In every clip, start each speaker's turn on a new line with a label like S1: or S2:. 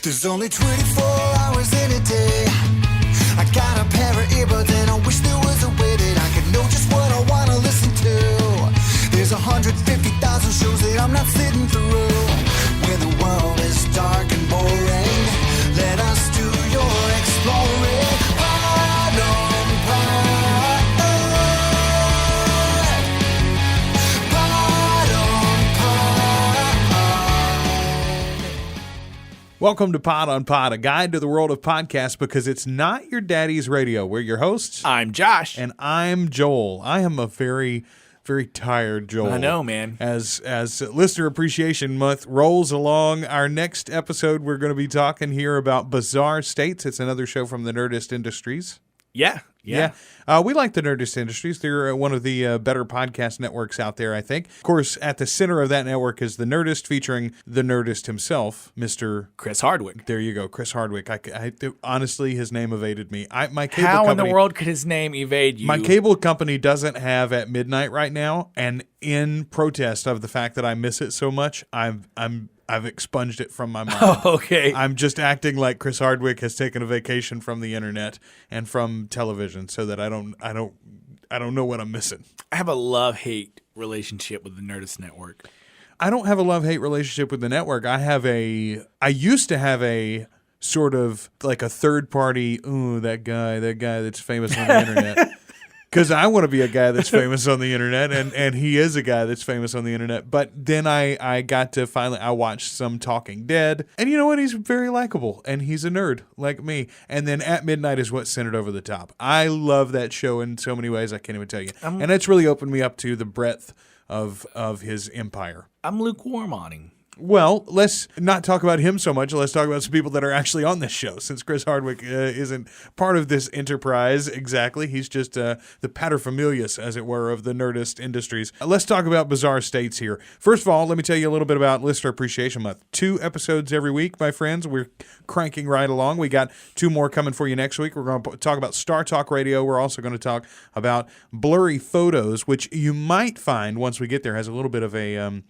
S1: There's only 24 hours in a day. I got a pair of earbuds and I wish there was a way that I could know just what I want to listen to. There's 150,000 shows that I'm not sitting through. When the world is dark and boring, let us do your exploring. Pod on pod. Pod on pod.
S2: Welcome to Pod on Pod, a guide to the world of podcasts because it's not your daddy's radio. We're your hosts.
S3: I'm Josh.
S2: And I'm Joel. I am a very tired Joel.
S3: I know, man.
S2: As Listener Appreciation Month rolls along, our next episode, we're going to be talking here about Bizarre States. It's another show from the Nerdist Industries.
S3: Yeah.
S2: We like the Nerdist Industries. They're one of the better podcast networks out there, I think. Of course, at the center of that network is the Nerdist, featuring the Nerdist himself, Mr.
S3: Chris Hardwick.
S2: There you go, Chris Hardwick. Honestly, his name evaded me.
S3: How in the world could his name evade you?
S2: My cable company doesn't have At Midnight right now, and in protest of the fact that I miss it so much, I've expunged it from my mind.
S3: Oh, okay.
S2: I'm just acting like Chris Hardwick has taken a vacation from the internet and from television, so that I don't know what I'm missing.
S3: I have a love-hate relationship with the Nerdist Network.
S2: I don't have a love-hate relationship with the network. I used to have a sort of like a third party, ooh, that guy that's famous on the internet. Because I want to be a guy that's famous on the internet, and he is a guy that's famous on the internet. But then I got to I watched some Talking Dead, and you know what? He's very likable, and he's a nerd like me. And then At Midnight is what sent it over the top. I love that show in so many ways I can't even tell you. And it's really opened me up to the breadth of his empire.
S3: I'm lukewarm on him.
S2: Well, let's not talk about him so much. Let's talk about some people that are actually on this show, since Chris Hardwick isn't part of this enterprise exactly. He's just the paterfamilias, as it were, of the Nerdist Industries. Let's talk about Bizarre States here. First of all, let me tell you a little bit about Listener Appreciation Month. 2 episodes every week, my friends. We're cranking right along. We got 2 more coming for you next week. We're going to talk about Star Talk Radio. We're also going to talk about blurry photos, which you might find, once we get there, has a little bit of a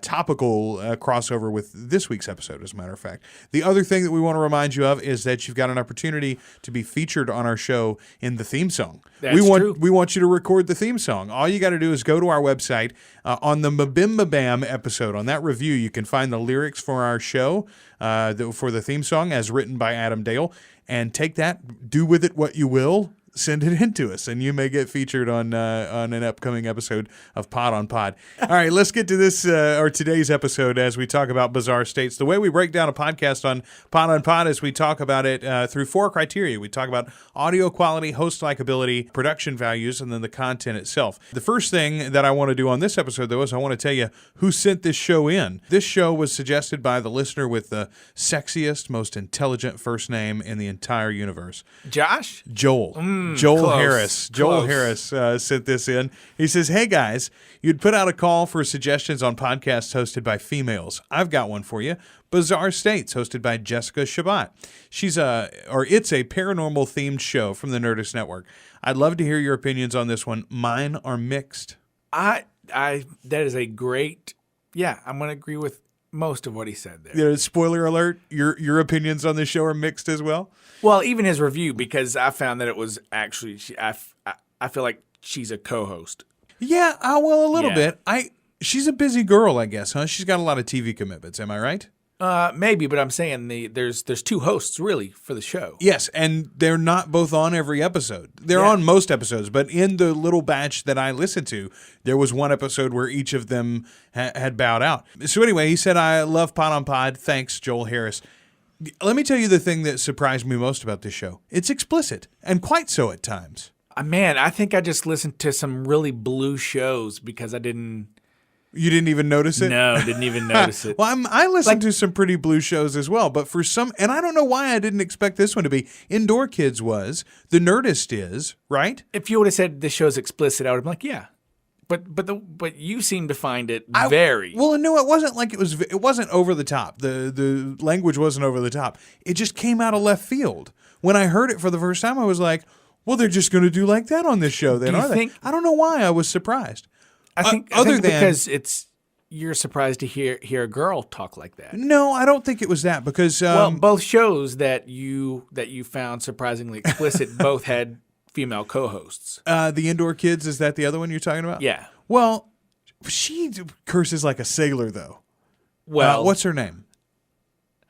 S2: topical crossover with this week's episode, as a matter of fact. The other thing that we want to remind you of is that you've got an opportunity to be featured on our show in the theme song.
S3: That's true.
S2: We want you to record the theme song. All you got to do is go to our website. On the Mabim episode, on that review, you can find the lyrics for our show, for the theme song, as written by Adam Dale, and take that, do with it what you will. Send it in to us, and you may get featured on an upcoming episode of Pod on Pod. All right, let's get to this or today's episode as we talk about Bizarre States. The way we break down a podcast on Pod is we talk about it through 4 criteria. We talk about audio quality, host likability, production values, and then the content itself. The first thing that I want to do on this episode, though, is I want to tell you who sent this show in. This show was suggested by the listener with the sexiest, most intelligent first name in the entire universe.
S3: Josh?
S2: Joel. Joel
S3: close.
S2: Harris. Joel Harris sent this in. He says, "Hey guys, you'd put out a call for suggestions on podcasts hosted by females. I've got one for you. Bizarre States, hosted by Jessica Shabbat. It's a paranormal themed show from the Nerdist Network. I'd love to hear your opinions on this one. Mine are mixed."
S3: That is a great. Yeah, I'm going to agree with most of what he said there.
S2: You know, spoiler alert: your opinions on this show are mixed as well.
S3: Well, even his review, because I found that it was actually, I feel like she's a co-host.
S2: Yeah, well, a little bit. She's a busy girl, I guess, huh? She's got a lot of TV commitments. Am I right?
S3: Maybe, but I'm saying there's 2 hosts really for the show.
S2: Yes, and they're not both on every episode. They're on most episodes, but in the little batch that I listened to, there was one episode where each of them had bowed out. So anyway, he said, "I love Pod on Pod. Thanks, Joel Harris." Let me tell you the thing that surprised me most about this show. It's explicit, and quite so at times.
S3: Man, I think I just listened to some really blue shows because I didn't...
S2: You didn't even notice it?
S3: No, didn't even notice it.
S2: Well, I listened to some pretty blue shows as well, but for some, and I don't know why I didn't expect this one to be. Indoor Kids was, The Nerdist is, right?
S3: If you would have said this show's explicit, I would have been like, yeah. But you seem to find it very...
S2: Well, no, it wasn't like it wasn't over the top. The language wasn't over the top. It just came out of left field. When I heard it for the first time, I was like, well, they're just going to do like that on this show then, are they? I don't know why I was surprised.
S3: I think because it's you're surprised to hear a girl talk like that.
S2: No, I don't think it was that because
S3: Well, both shows that you found surprisingly explicit both had female co-hosts.
S2: the Indoor Kids, is that the other one you're talking about?
S3: Yeah.
S2: Well, she curses like a sailor though.
S3: Well,
S2: what's her name?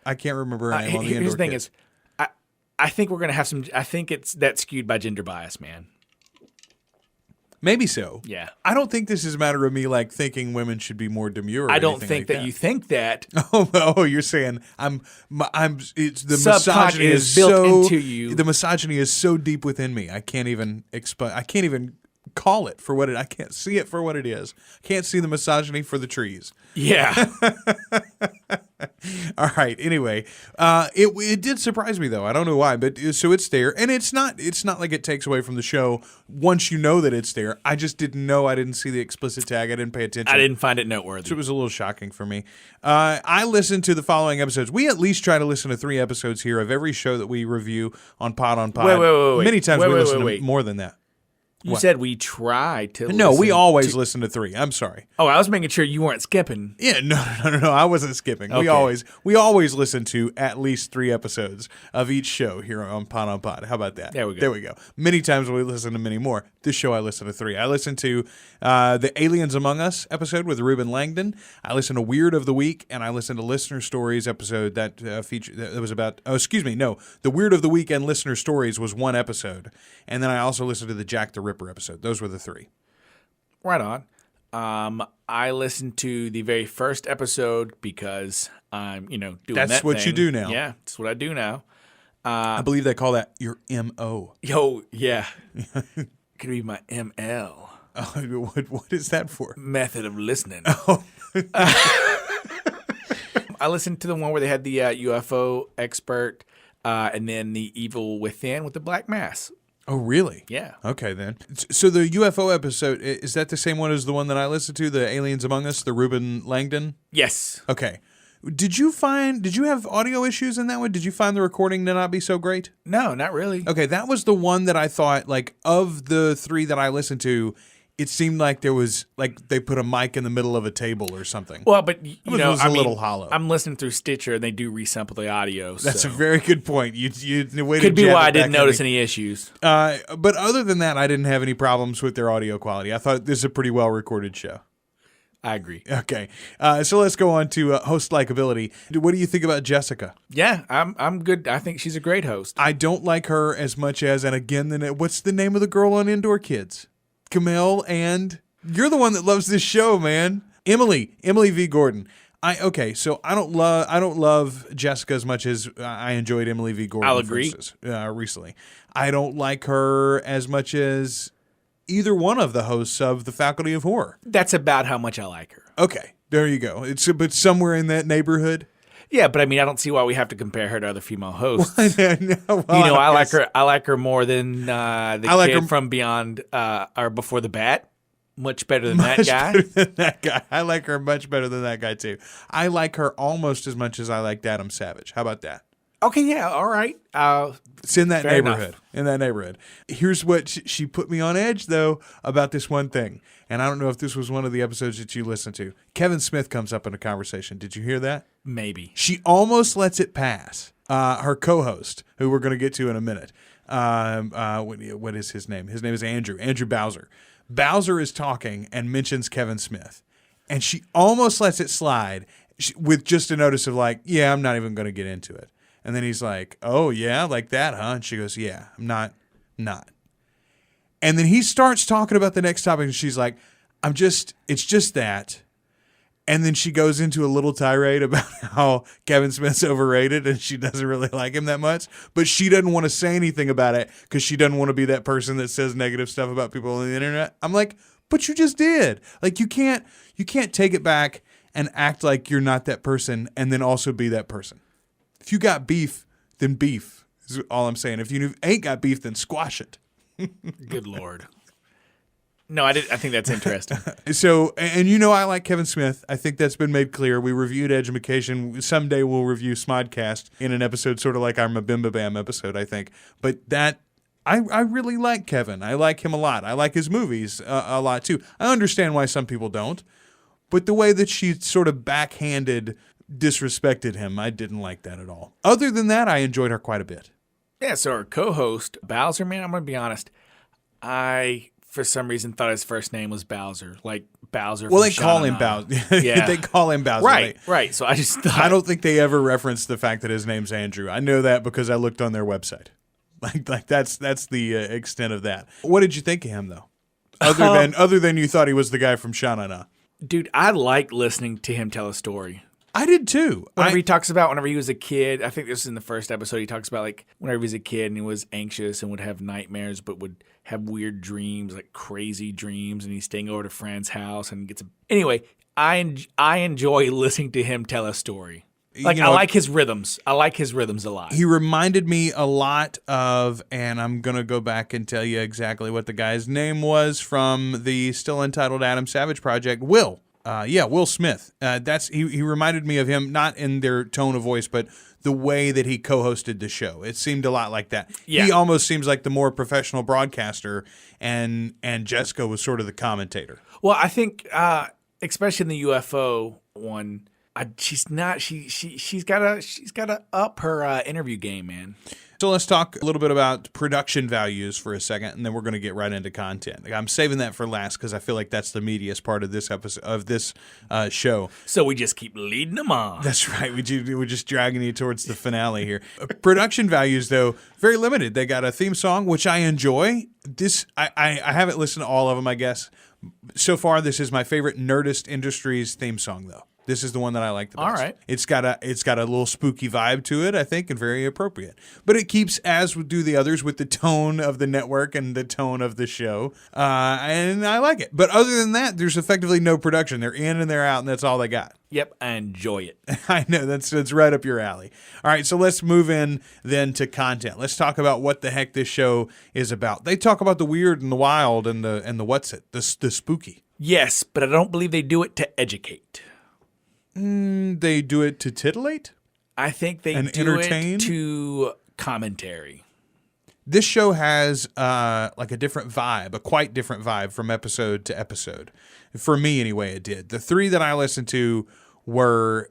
S2: I can't remember her name on the Indoor
S3: here's the thing
S2: Kids.
S3: is, I think we're gonna have some. I think it's that skewed by gender bias, man.
S2: Maybe so.
S3: Yeah.
S2: I don't think this is a matter of me like thinking women should be more demure. Or
S3: I don't
S2: anything
S3: think
S2: like
S3: that you think that.
S2: Oh, you're saying it's the
S3: Subconscious
S2: misogyny is
S3: built
S2: so
S3: into you.
S2: The misogyny is so deep within me. I can't even I can't even call it for what I can't see it for what it is. I can't see the misogyny for the trees.
S3: Yeah.
S2: All right. Anyway, it did surprise me though. I don't know why, but so it's there, and it's not like it takes away from the show once you know that it's there. I just didn't know. I didn't see the explicit tag. I didn't pay attention.
S3: I didn't find it noteworthy.
S2: So it was a little shocking for me. I listened to the following episodes. We at least try to listen to 3 episodes here of every show that we review on Pod on Pod.
S3: Wait.
S2: Many times
S3: Wait,
S2: we
S3: wait,
S2: listen
S3: wait,
S2: to
S3: wait.
S2: more than that.
S3: You
S2: What?
S3: said we tried to.
S2: No, we
S3: listen
S2: always
S3: to-
S2: listen to 3. I'm sorry.
S3: Oh, I was making sure you weren't skipping.
S2: Yeah, no. I wasn't skipping. We
S3: Okay.
S2: always listen to at least 3 episodes of each show here on Pod. How about that?
S3: There we go.
S2: There we go. Many times we listen to many more. This show I listen to 3. I listened to the Aliens Among Us episode with Ruben Langdon. I listened to Weird of the Week, and I listened to Listener Stories episode that that was about. Oh, excuse me. No, the Weird of the Week and Listener Stories was 1 episode, and then I also listened to the Jack the Ripper episode. Those were the 3.
S3: Right on. I listened to the very first episode because I'm, doing
S2: That's
S3: that
S2: what you
S3: thing.
S2: do now.
S3: Yeah, that's what I do now.
S2: I believe they call that your MO.
S3: Yo, yeah. Could be my ML.
S2: What is that for?
S3: Method of listening.
S2: Oh.
S3: I listened to the one where they had the UFO expert and then the Evil Within with the Black Mass.
S2: Oh, really?
S3: Yeah.
S2: Okay, then. So the UFO episode, is that the same one as the one that I listened to, the Aliens Among Us, the Ruben Langdon?
S3: Yes.
S2: Okay. Did you have audio issues in that one? Did you find the recording to not be so great?
S3: No, not really.
S2: Okay, that was the one that I thought, like, of the 3 that I listened to, it seemed like there was, like, they put a mic in the middle of a table or something.
S3: Well, but
S2: It was a little hollow.
S3: I'm listening through Stitcher and they do resample the audio.
S2: That's
S3: so.
S2: a very good point. The way
S3: Could
S2: to
S3: be
S2: jab
S3: why
S2: it
S3: I didn't
S2: back at
S3: notice
S2: me.
S3: any issues.
S2: But other than that, I didn't have any problems with their audio quality. I thought this is a pretty well recorded show.
S3: I agree.
S2: Okay, so let's go on to host likability. What do you think about Jessica?
S3: Yeah, I'm good. I think she's a great host.
S2: I don't like her as much as, and again, what's the name of the girl on Indoor Kids? Camille, and you're the one that loves this show, man. Emily V. Gordon. So I don't love Jessica as much as I enjoyed Emily V. Gordon.
S3: I'll agree.
S2: Recently, I don't like her as much as either one of the hosts of the Faculty of Horror.
S3: That's about how much I like her.
S2: Okay, there you go. But somewhere in that neighborhood.
S3: Yeah, but I mean, I don't see why we have to compare her to other female hosts.
S2: Well,
S3: I like
S2: guess-
S3: her. I like her more than the
S2: like
S3: kid
S2: her-
S3: from Beyond or Before the Bat. Much better than that
S2: Much
S3: guy.
S2: better than that guy. I like her much better than that guy too. I like her almost as much as I liked Adam Savage. How about that?
S3: Okay, yeah, all right.
S2: It's in that
S3: Fair
S2: neighborhood.
S3: enough.
S2: In that neighborhood. Here's what she put me on edge though about this one thing. And I don't know if this was one of the episodes that you listened to. Kevin Smith comes up in a conversation. Did you hear that?
S3: Maybe.
S2: She almost lets it pass. Her co-host, who we're going to get to in a minute. What is his name? His name is Andrew Bowser. Bowser is talking and mentions Kevin Smith. And she almost lets it slide with just a notice of like, yeah, I'm not even going to get into it. And then he's like, oh, yeah, like that, huh? And she goes, yeah, I'm not. And then he starts talking about the next topic, and she's like, it's just that. And then she goes into a little tirade about how Kevin Smith's overrated and she doesn't really like him that much. But she doesn't want to say anything about it because she doesn't want to be that person that says negative stuff about people on the internet. I'm like, but you just did. Like, you can't take it back and act like you're not that person and then also be that person. If you got beef, then beef is all I'm saying. If you ain't got beef, then squash it.
S3: Good Lord. No, I think that's interesting.
S2: So, and I like Kevin Smith. I think that's been made clear. We reviewed Edumacation. Someday we'll review Smodcast in an episode sort of like our Mabimba Bam episode, I think. But I really like Kevin. I like him a lot. I like his movies a lot too. I understand why some people don't. But the way that she sort of backhanded disrespected him, I didn't like that at all. Other than that, I enjoyed her quite a bit.
S3: Yeah, so our co-host, Bowser, man, I'm going to be honest. I, for some reason, thought his first name was Bowser. Like Bowser
S2: Well,
S3: from
S2: they call him
S3: Sha-Na-Na.
S2: Bowser.
S3: Yeah.
S2: They call him Bowser.
S3: Right. So I just thought...
S2: I don't think they ever referenced the fact that his name's Andrew. I know that because I looked on their website. Like that's the extent of that. What did you think of him, though? Other than you thought he was the guy from Sha-Na-Na.
S3: Dude, I like listening to him tell a story.
S2: I did too.
S3: Whenever he talks about whenever he was a kid, I think this is in the first episode, he talks about like whenever he was a kid and he was anxious and would have nightmares, but would have weird dreams, like crazy dreams, and he's staying over at a friend's house and gets a... Anyway, I enjoy listening to him tell a story. Like, I like his rhythms. I like his rhythms a lot.
S2: He reminded me a lot of, and I'm going to go back and tell you exactly what the guy's name was from the still entitled Adam Savage project, Will. Will Smith. He reminded me of him, not in their tone of voice, but the way that he co-hosted the show. It seemed a lot like that. Yeah. He almost seems like the more professional broadcaster, and Jessica was sort of the commentator.
S3: Well, I think, especially in the UFO one, she's gotta up her interview game, man.
S2: So let's talk a little bit about production values for a second, and then we're going to get right into content. I'm saving that for last because I feel like that's the meatiest part of this episode of this show.
S3: So we just keep leading them on.
S2: That's right. We're just dragging you towards the finale here. Production values, though, very limited. They got a theme song, which I enjoy. I haven't listened to all of them, I guess. So far, this is my favorite Nerdist Industries theme song, though. This is the one that I like the best.
S3: All right.
S2: It's got a little spooky vibe to it, I think, and very appropriate. But it keeps, as do the others, with the tone of the network and the tone of the show. And I like it. But other than that, there's effectively no production. They're in and they're out, and that's all they got.
S3: Yep, I enjoy it.
S2: I know, that's right up your alley. All right, so let's move in then to content. Let's talk about what the heck this show is about. They talk about the weird and the wild and the what's it, the spooky.
S3: Yes, but I don't believe they do it to educate.
S2: They do it to titillate?
S3: I think they
S2: and
S3: do
S2: entertain?
S3: It to commentary.
S2: This show has like a different vibe, a quite different vibe from episode to episode. For me, anyway, it did. The three that I listened to were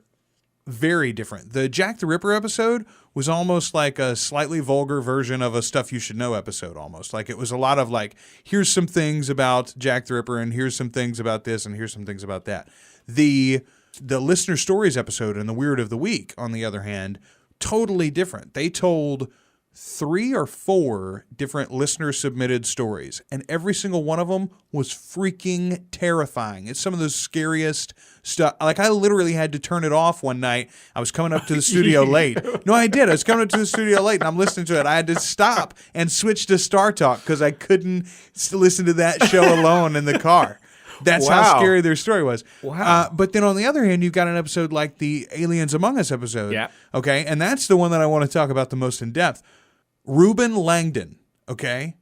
S2: very different. The Jack the Ripper episode was almost like a slightly vulgar version of a Stuff You Should Know episode, almost. Like it was a lot of like, here's some things about Jack the Ripper, and here's some things about this, and here's some things about that. The Listener Stories episode and the Weird of the Week, on the other hand, totally different. They told 3 or 4 different listener-submitted stories, and every single one of them was freaking terrifying. It's some of the scariest stuff. Like, I literally had to turn it off one night. I was coming up to the studio late. No, I did. I was coming up to the studio late, and I'm listening to it. I had to stop and switch to Star Talk because I couldn't listen to that show alone in the car. That's how scary their story was.
S3: Wow.
S2: But then on the other hand, you've got an episode like the Aliens Among Us episode.
S3: Yeah.
S2: Okay. And that's the one that I want to talk about the most in depth. Reuben Langdon. Okay.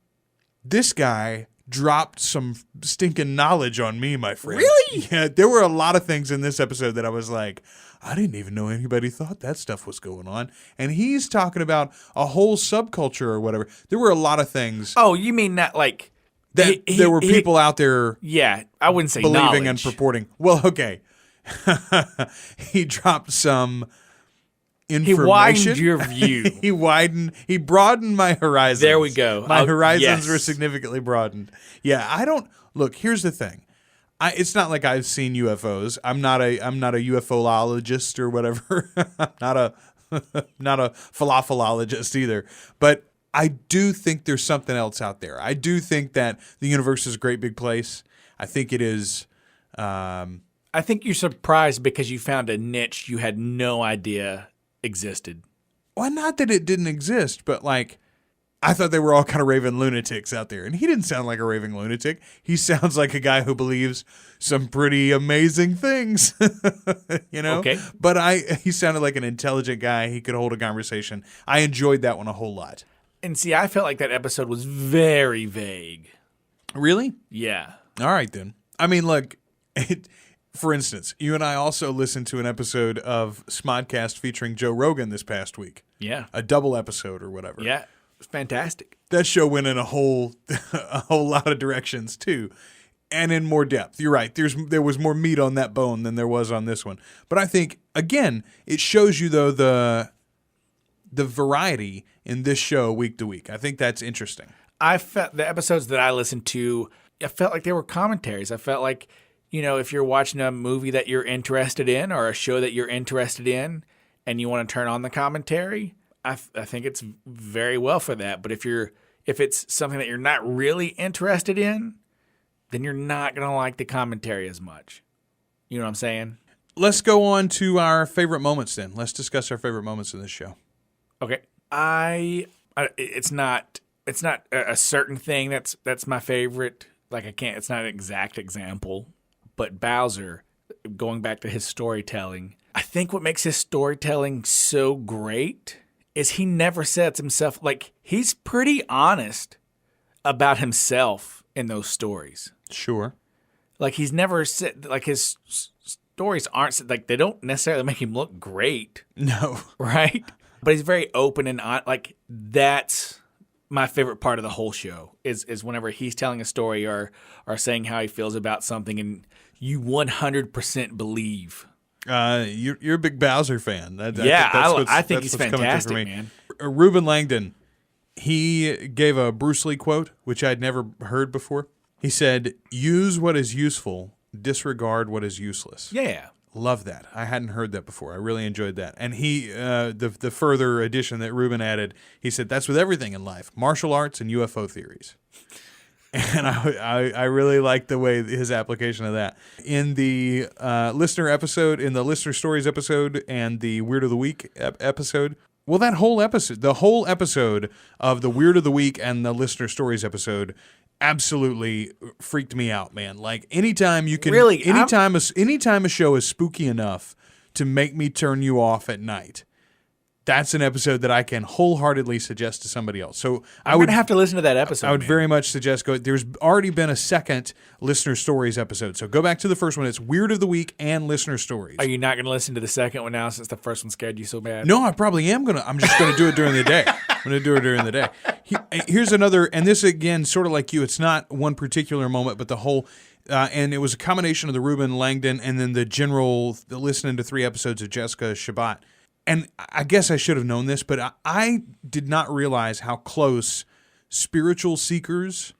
S2: This guy dropped some stinking knowledge on me, my friend.
S3: Really?
S2: Yeah. There were a lot of things in this episode that I was like, I didn't even know anybody thought that stuff was going on. And he's talking about a whole subculture or whatever. There were a lot of things.
S3: Oh, you mean that like...
S2: That there were people out there
S3: I wouldn't say
S2: believing
S3: knowledge.
S2: and purporting. Well, okay. He dropped some information.
S3: He widened your view.
S2: He broadened my horizons.
S3: There we go.
S2: My horizons
S3: yes.
S2: were significantly broadened. Yeah, look, here's the thing. It's not like I've seen UFOs. I'm not a ufologist or whatever. I'm not a falafelologist either. But I do think there's something else out there. I do think that the universe is a great big place. I think it is.
S3: I think you're surprised because you found a niche you had no idea existed.
S2: Well, not that it didn't exist, but like, I thought they were all kind of raving lunatics out there. And he didn't sound like a raving lunatic. He sounds like a guy who believes some pretty amazing things, you know?
S3: Okay.
S2: But he sounded like an intelligent guy. He could hold a conversation. I enjoyed that one a whole lot.
S3: And see, I felt like that episode was very vague.
S2: Really?
S3: Yeah.
S2: All right, then. I mean, look, for instance, you and I also listened to an episode of Smodcast featuring Joe Rogan this past week.
S3: Yeah.
S2: A double episode or whatever.
S3: Yeah. It was fantastic.
S2: That show went in a whole lot of directions, too. and in more depth. You're right. There was more meat on that bone than there was on this one. But I think, again, it shows you, though, the variety in this show week to week. I think that's interesting.
S3: I felt the episodes that I listened to, I felt like they were commentaries. I felt like, if you're watching a movie that you're interested in or a show that you're interested in and you want to turn on the commentary, I think it's very well for that. But if it's something that you're not really interested in, then you're not going to like the commentary as much. You know what I'm saying?
S2: Let's go on to our favorite moments then. Let's discuss our favorite moments in this show.
S3: Okay. It's not a certain thing that's my favorite. Like it's not an exact example, but Bowser, going back to his storytelling, I think what makes his storytelling so great is he never sets himself, like, he's pretty honest about himself in those stories.
S2: Sure.
S3: Like, he's never said, like, his stories aren't, like, they don't necessarily make him look great.
S2: No.
S3: Right? But he's very open and like, that's my favorite part of the whole show is whenever he's telling a story or saying how he feels about something and you 100% believe.
S2: You're a big Bowser fan.
S3: I think he's fantastic, man.
S2: Ruben Langdon, he gave a Bruce Lee quote, which I'd never heard before. He said, "Use what is useful, disregard what is useless."
S3: Yeah.
S2: Love that. I hadn't heard that before. I really enjoyed that. And he, the further addition that Ruben added, he said, that's with everything in life, martial arts and UFO theories. And I really like the way his application of that. In the listener episode, in the listener stories episode and the Weird of the Week episode, well, that whole episode, the whole episode of the Weird of the Week and the listener stories episode absolutely freaked me out, man. Like anytime you can,
S3: really,
S2: anytime a show is spooky enough to make me turn you off at night, that's an episode that I can wholeheartedly suggest to somebody else. So
S3: I would have to listen to that episode.
S2: I would very much suggest go. There's already been a second listener stories episode, so go back to the first one. It's Weird of the Week and listener stories.
S3: Are you not going to listen to the second one now since the first one scared you so bad?
S2: No, I probably am gonna. I'm just gonna do it during the day. I'm gonna do it during the day. Here's another, and this again, sort of like you. It's not one particular moment, but the whole. And it was a combination of the Ruben Langdon and then the listening to 3 episodes of Jessica Shabbat. And I guess I should have known this, but I did not realize how close spiritual seekers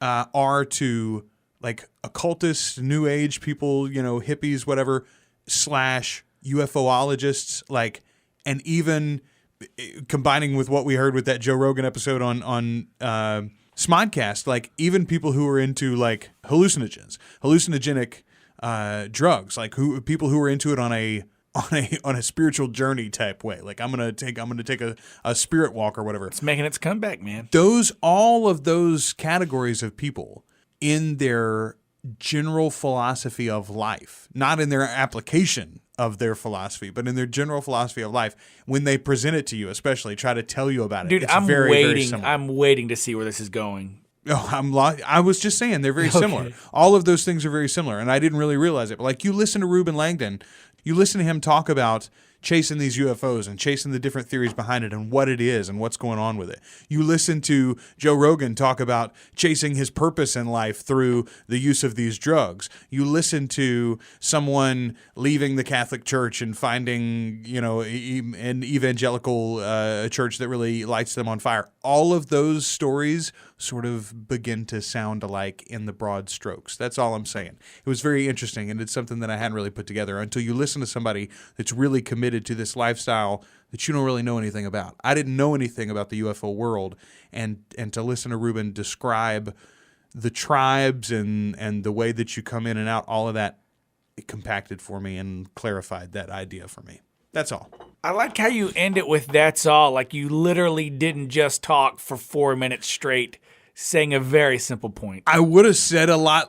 S2: are to like occultists, New Age people, hippies, whatever, / UFOologists, like, and even combining with what we heard with that Joe Rogan episode on Smodcast, like even people who are into like hallucinogenic drugs, like people who are into it on a spiritual journey type way. Like I'm gonna take a spirit walk or whatever.
S3: It's making its comeback, man.
S2: All of those categories of people in their general philosophy of life, not in their application of their philosophy, but in their general philosophy of life, when they present it to you, especially try to tell you about it.
S3: Dude,
S2: it's
S3: I'm
S2: very,
S3: waiting.
S2: very similar.
S3: I'm waiting to see where this is going.
S2: Oh, I was just saying they're very similar. All of those things are very similar, and I didn't really realize it. But like you listen to Ruben Langdon, you listen to him talk about chasing these UFOs and chasing the different theories behind it and what it is and what's going on with it. You listen to Joe Rogan talk about chasing his purpose in life through the use of these drugs. You listen to someone leaving the Catholic Church and finding, an evangelical church that really lights them on fire. All of those stories sort of begin to sound alike in the broad strokes. That's all I'm saying. It was very interesting, and it's something that I hadn't really put together until you listen to somebody that's really committed to this lifestyle that you don't really know anything about. I didn't know anything about the UFO world, and to listen to Ruben describe the tribes and the way that you come in and out, all of that, it compacted for me and clarified that idea for me. That's all.
S3: I like how you end it with "that's all." Like you literally didn't just talk for 4 minutes straight, saying a very simple point.
S2: I would have said a lot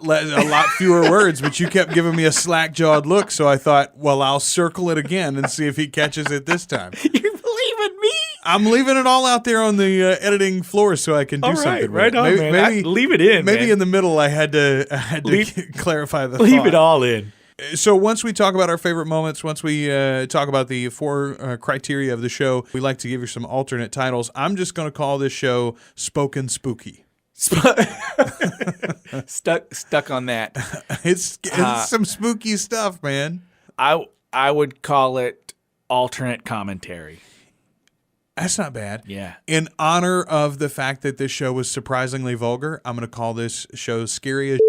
S2: fewer words, but you kept giving me a slack-jawed look, so I thought, well, I'll circle it again and see if he catches it this time.
S3: You believe in me?
S2: I'm leaving it all out there on the editing floor so I can do something with
S3: right
S2: it.
S3: on, man. Leave it in,
S2: Maybe
S3: man.
S2: in the middle I had to clarify the
S3: Leave
S2: thought.
S3: it all in.
S2: So once we talk about our favorite moments, once we talk about the 4 criteria of the show, we like to give you some alternate titles. I'm just going to call this show Spoken Spooky.
S3: Stuck on that.
S2: It's some spooky stuff, man.
S3: I would call it alternate commentary.
S2: That's not bad.
S3: Yeah.
S2: In honor of the fact that this show was surprisingly vulgar, I'm going to call this show Scary as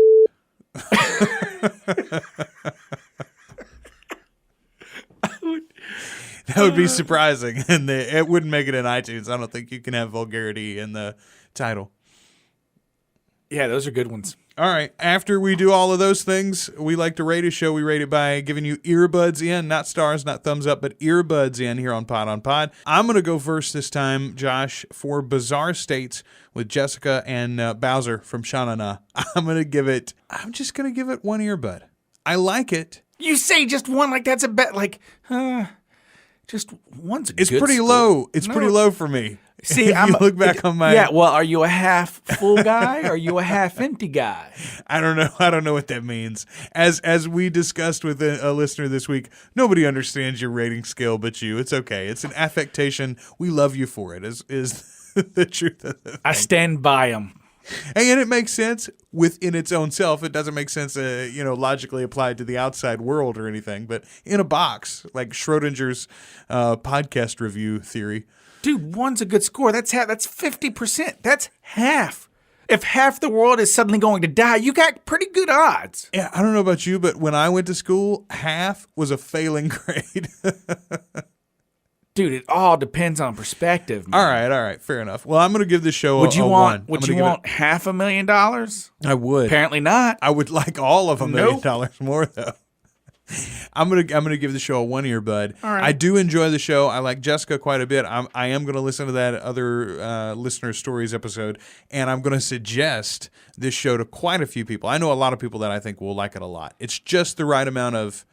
S2: That would be surprising, and it wouldn't make it in iTunes. I don't think you can have vulgarity in the title.
S3: Yeah, those are good ones.
S2: All right. After we do all of those things, we like to rate a show. We rate it by giving you earbuds in, not stars, not thumbs up, but earbuds in here on Pod on Pod. I'm going to go first this time, Josh, for Bizarre States with Jessica and Bowser from Sha-Na-Na. I'm just going to give it one earbud. I like it.
S3: You say just one like that's a bet. Like, just one's a
S2: It's
S3: good
S2: pretty
S3: score.
S2: low. It's pretty low for me.
S3: See,
S2: if you look back on my...
S3: Yeah, well, are you a half full guy or are you a half empty guy?
S2: I don't know. I don't know what that means. As we discussed with a listener this week, nobody understands your rating scale but you. It's okay. It's an affectation. We love you for it, is the truth of the thing.
S3: I stand by him.
S2: And it makes sense within its own self. It doesn't make sense, logically applied to the outside world or anything. But in a box, like Schrodinger's podcast review theory.
S3: Dude, one's a good score. That's 50%. That's half. If half the world is suddenly going to die, you got pretty good odds.
S2: Yeah, I don't know about you, but when I went to school, half was a failing grade.
S3: Dude, it all depends on perspective, man.
S2: All right, fair enough. Well, I'm going to give this show
S3: Would you
S2: a
S3: want
S2: 1.
S3: Would you want $500,000?
S2: I would.
S3: Apparently not.
S2: I would like all of $1 million more, though. I'm gonna give the show a 1 earbud.
S3: All right.
S2: I do enjoy the show. I like Jessica quite a bit. I am gonna listen to that other listener stories episode, and I'm gonna suggest this show to quite a few people. I know a lot of people that I think will like it a lot. It's just the right amount of,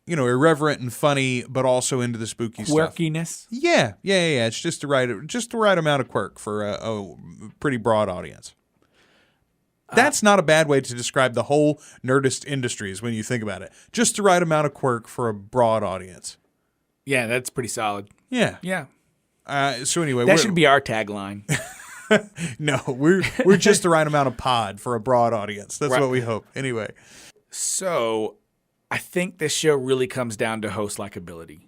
S2: irreverent and funny, but also into the spooky stuff.
S3: Quirkiness.
S2: Yeah. It's just the right amount of quirk for a pretty broad audience. That's not a bad way to describe the whole Nerdist Industries when you think about it. Just the right amount of quirk for a broad audience.
S3: Yeah, that's pretty solid.
S2: Yeah.
S3: Yeah.
S2: So anyway,
S3: That should be our tagline.
S2: No, we're just the right amount of pod for a broad audience. That's what we hope. Anyway.
S3: So I think this show really comes down to host likability.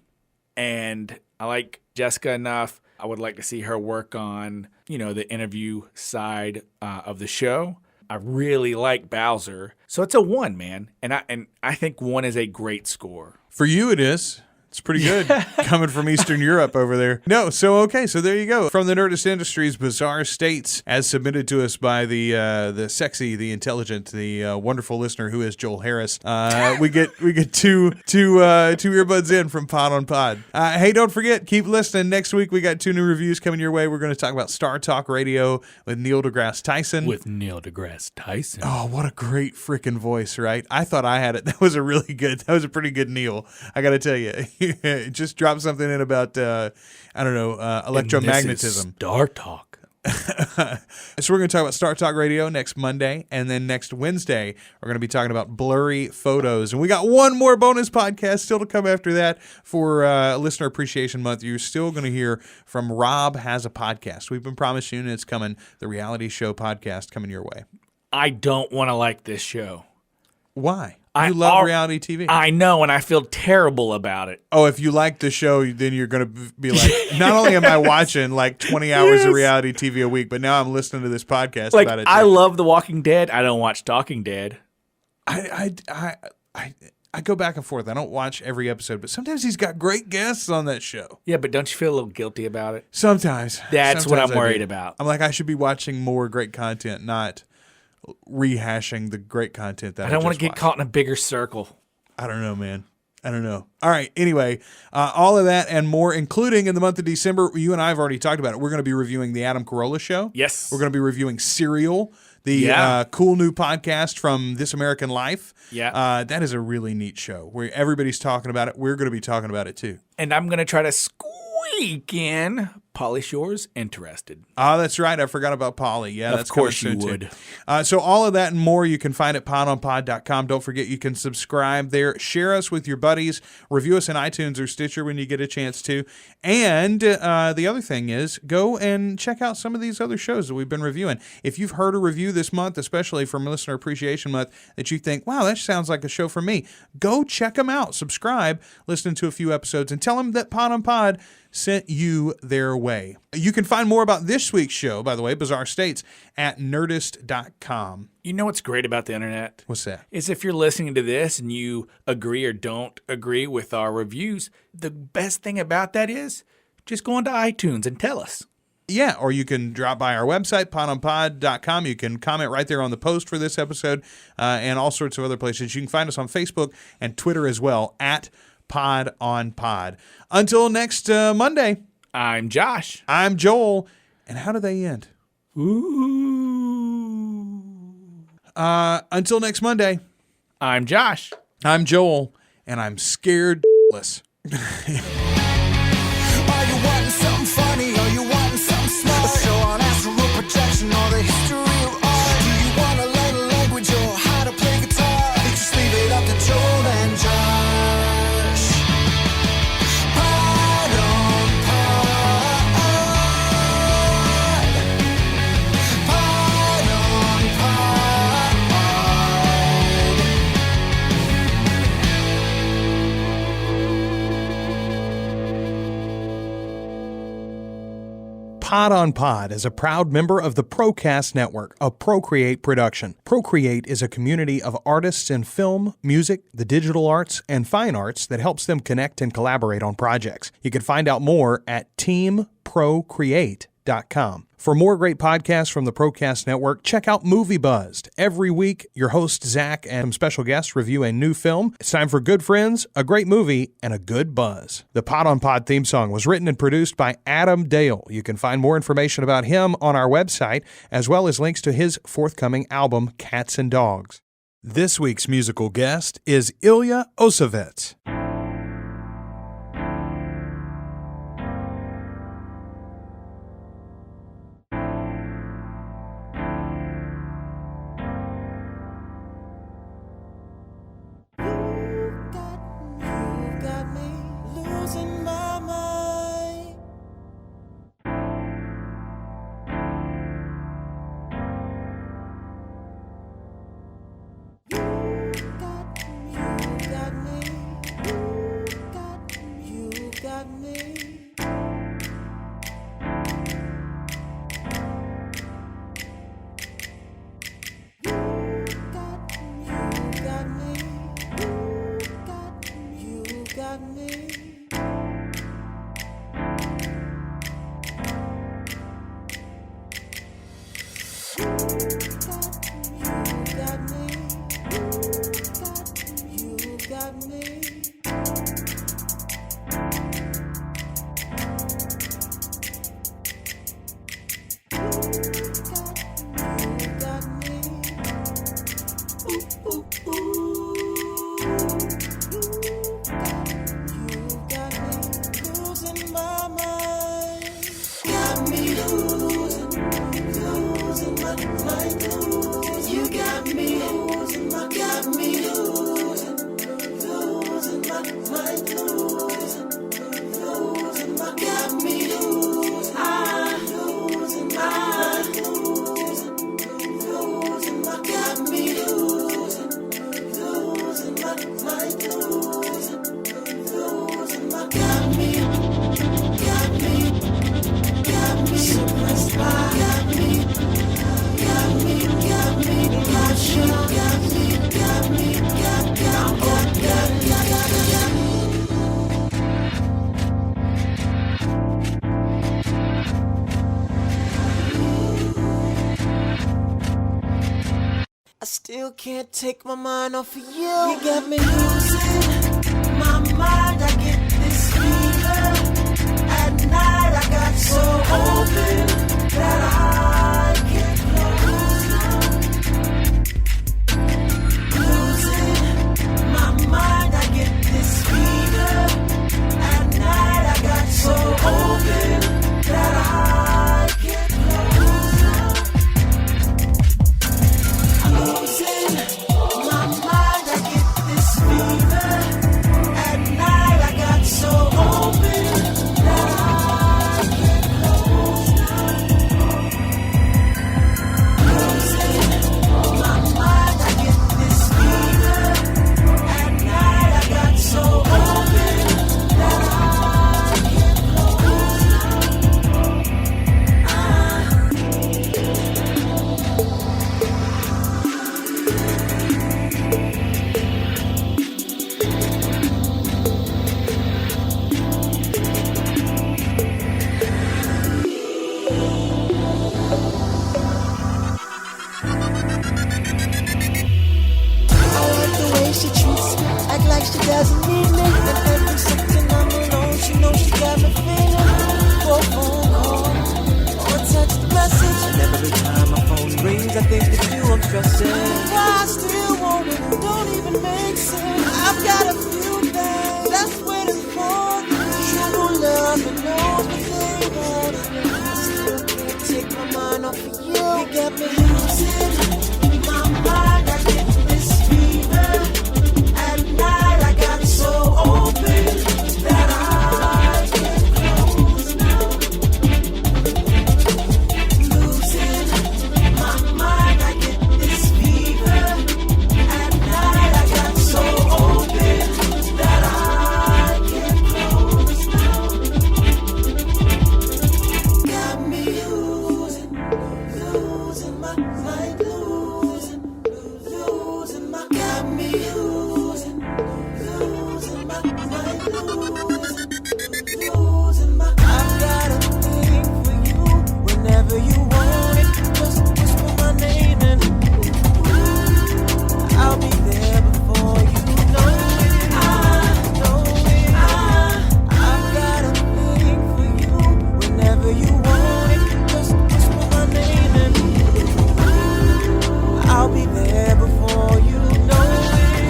S3: And I like Jessica enough. I would like to see her work on, the interview side of the show. I really like Bowser. So it's a 1, man. And I think 1 is a great score.
S2: For you it is. It's pretty good coming from Eastern Europe over there. No, so there you go. From the Nerdist Industries, Bizarre States, as submitted to us by the sexy, the intelligent, the wonderful listener who is Joel Harris. We get two earbuds in from Pod on Pod. Hey, don't forget, keep listening. Next week we got 2 new reviews coming your way. We're going to talk about Star Talk Radio with Neil deGrasse Tyson. Oh, what a great freaking voice, right? I thought I had it. That was a pretty good Neil. I got to tell you. Just drop something in about electromagnetism.
S3: Star Talk.
S2: So we're going to talk about Star Talk Radio next Monday, and then next Wednesday we're going to be talking about blurry photos. And we got one more bonus podcast still to come after that for Listener Appreciation Month. You're still going to hear from Rob Has a Podcast. We've been promising you, and it's coming. The reality show podcast coming your way.
S3: I don't want to like this show.
S2: Why? You love reality TV.
S3: I know, and I feel terrible about it.
S2: Oh, if you like the show, then you're going to be like, not only am I watching like 20 hours of reality TV a week, but now I'm listening to this podcast about it.
S3: I love The Walking Dead. I don't watch Talking Dead.
S2: I go back and forth. I don't watch every episode, but sometimes he's got great guests on that show.
S3: Yeah, but don't you feel a little guilty about it?
S2: Sometimes.
S3: That's what I'm worried about.
S2: I'm like, I should be watching more great content, not rehashing the great content that I
S3: don't want to get
S2: watched.
S3: caught in a bigger circle.
S2: I don't know, man. I don't know. All right. Anyway, all of that and more, including in the month of December, you and I have already talked about it. We're going to be reviewing The Adam Carolla Show.
S3: Yes.
S2: We're going to be reviewing Serial, the cool new podcast from This American Life.
S3: Yeah.
S2: That is a really neat show where everybody's talking about it. We're going to be talking about it too.
S3: And I'm going to try to squeak in Polish yours, interested.
S2: Oh, that's right. I forgot about Polly. Yeah, that's
S3: Of course
S2: coming
S3: you
S2: soon, too.
S3: would.
S2: So all of that and more you can find at podonpod.com. Don't forget you can subscribe there. Share us with your buddies. Review us in iTunes or Stitcher when you get a chance to. And the other thing is go and check out some of these other shows that we've been reviewing. If you've heard a review this month, especially from Listener Appreciation Month, that you think, wow, that sounds like a show for me, go check them out. Subscribe, listen to a few episodes, and tell them that Pod on Pod sent you their way. You can find more about this week's show, by the way, Bizarre States, at nerdist.com.
S3: You know what's great about the internet?
S2: What's that?
S3: Is if you're listening to this and you agree or don't agree with our reviews, the best thing about that is just go onto iTunes and tell us.
S2: Yeah, or you can drop by our website, podonpod.com. You can comment right there on the post for this episode and all sorts of other places. You can find us on Facebook and Twitter as well, at Pod on Pod. Until next Monday,
S3: I'm Josh.
S2: I'm Joel. And how do they end?
S3: Ooh.
S2: Until next Monday,
S3: I'm Josh.
S2: I'm Joel, and I'm scared less.
S1: Are you wanting something funny? Are you wanting something smart? A show on astral projection or the history of art? Do you want to learn a language or how to play guitar? Just leave it up to Joel and Josh. Pod on pod. Pod on pod.
S2: Pod on Pod is a proud member of the Procast Network, a Procreate production. Procreate is a community of artists in film, music, the digital arts, and fine arts that helps them connect and collaborate on projects. You can find out more at teamprocreate.com. For more great podcasts from the Procast Network, check out Movie Buzzed. Every week, your host, Zach, and some special guests review a new film. It's time for good friends, a great movie, and a good buzz. The Pod on Pod theme song was written and produced by Adam Dale. You can find more information about him on our website, as well as links to his forthcoming album, Cats and Dogs. This week's musical guest is Ilya Osovets.
S4: I still can't take my mind off of you. You got me losing my mind. I get this fever at night. I got so open that I can't close. Losing my mind. I get this fever at night. I got so open that like she doesn't need me. And every second I'm alone, she knows she got me feeling. For a phone call or a text message, and every time my phone rings, I think that you I'm stressing. Why I still want it, don't even make sense. I've got a few things that's waiting for me. True love and knows what they want. I still can't take my mind off of you. You got me losing my mind. I get this fever at night. I got so open that I can't close now. Losing my mind. I get this fever at night. I got so open that I can't close now. Got me losing my mind, losing my, got me losing my mind, losing my. I've got a thing for you whenever you want it. Just whisper my name and I'll be there before you know it. I know it. I've got a thing for you whenever you want it. Just whisper my name and I'll be there before you know it.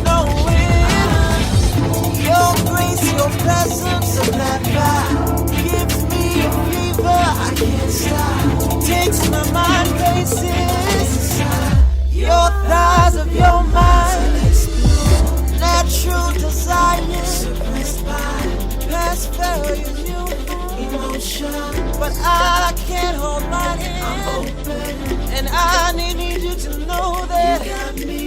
S4: Know it. Your grace, your presence, and that vibe gives me a fever I can't stop. Takes my mind places. Your thighs of your mind, natural desire, suppressed by past failure, new emotion. But I can't hold my hand, and I need you to know that you got me